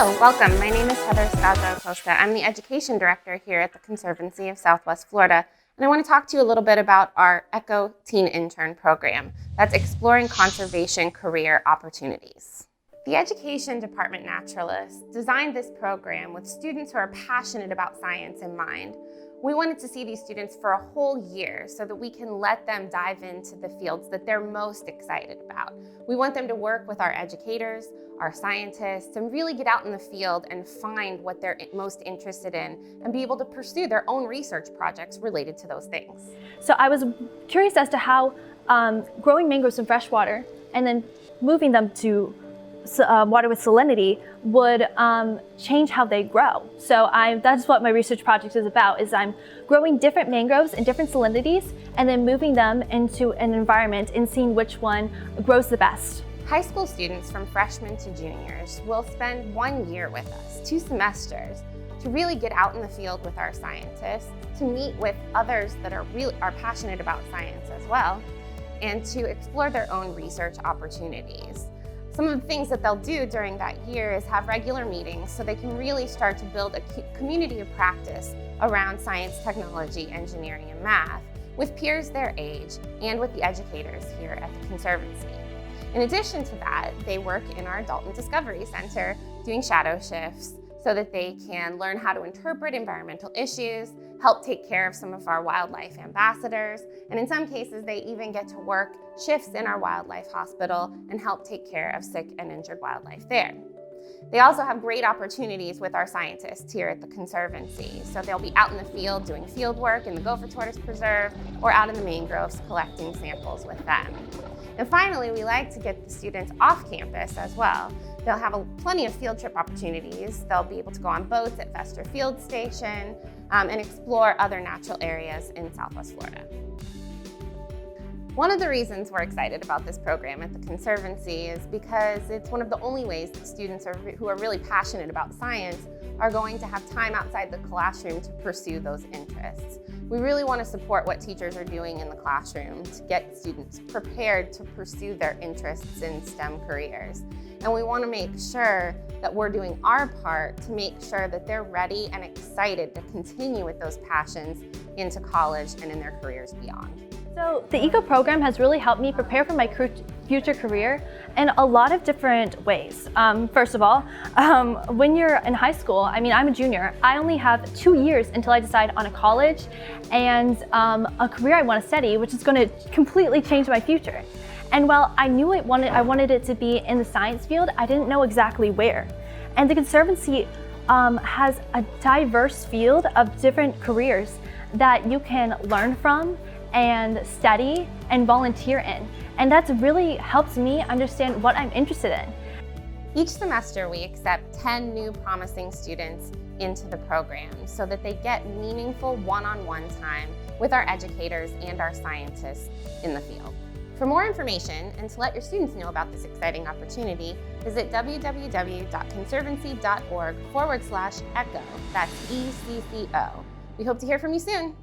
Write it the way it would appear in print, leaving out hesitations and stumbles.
Hello, welcome. My name is Heather Scalzo-Acosta. I'm the Education Director here at the Conservancy of Southwest Florida, and I want to talk to you a little bit about our ECCO Teen Intern Program that's exploring conservation career opportunities. The Education Department naturalists designed this program with students who are passionate about science in mind. We wanted to see these students for a whole year so that we can let them dive into the fields that they're most excited about. We want them to work with our educators, our scientists, and really get out in the field and find what they're most interested in and be able to pursue their own research projects related to those things. So I was curious as to how growing mangroves in freshwater and then moving them to water with salinity would change how they grow. So that's what my research project is about, is I'm growing different mangroves in different salinities and then moving them into an environment and seeing which one grows the best. High school students from freshmen to juniors will spend 1 year with us, 2 semesters, to really get out in the field with our scientists, to meet with others that are passionate about science as well, and to explore their own research opportunities. Some of the things that they'll do during that year is have regular meetings so they can really start to build a community of practice around science, technology, engineering, and math with peers their age and with the educators here at the Conservancy. In addition to that, they work in our Adult and Discovery Center doing shadow shifts so that they can learn how to interpret environmental issues, help take care of some of our wildlife ambassadors, and in some cases, they even get to work shifts in our wildlife hospital and help take care of sick and injured wildlife there. They also have great opportunities with our scientists here at the Conservancy. So they'll be out in the field doing field work in the Gopher Tortoise Preserve or out in the mangroves collecting samples with them. And finally, we like to get the students off campus as well. They'll have plenty of field trip opportunities. They'll be able to go on boats at Vester Field Station and explore other natural areas in Southwest Florida. One of the reasons we're excited about this program at the Conservancy is because it's one of the only ways that students who are really passionate about science are going to have time outside the classroom to pursue those interests. We really want to support what teachers are doing in the classroom to get students prepared to pursue their interests in STEM careers. And we want to make sure that we're doing our part to make sure that they're ready and excited to continue with those passions into college and in their careers beyond. So the ECCO program has really helped me prepare for my future career in a lot of different ways. First of all, when you're in high school, I'm a junior, I only have 2 years until I decide on a college and a career I want to study, which is going to completely change my future. And while I knew I wanted it to be in the science field, I didn't know exactly where. And the Conservancy has a diverse field of different careers that you can learn from and study and volunteer in. And that's really helped me understand what I'm interested in. Each semester we accept 10 new promising students into the program so that they get meaningful one-on-one time with our educators and our scientists in the field. For more information and to let your students know about this exciting opportunity, visit www.conservancy.org/ECCO. That's ECCO. We hope to hear from you soon.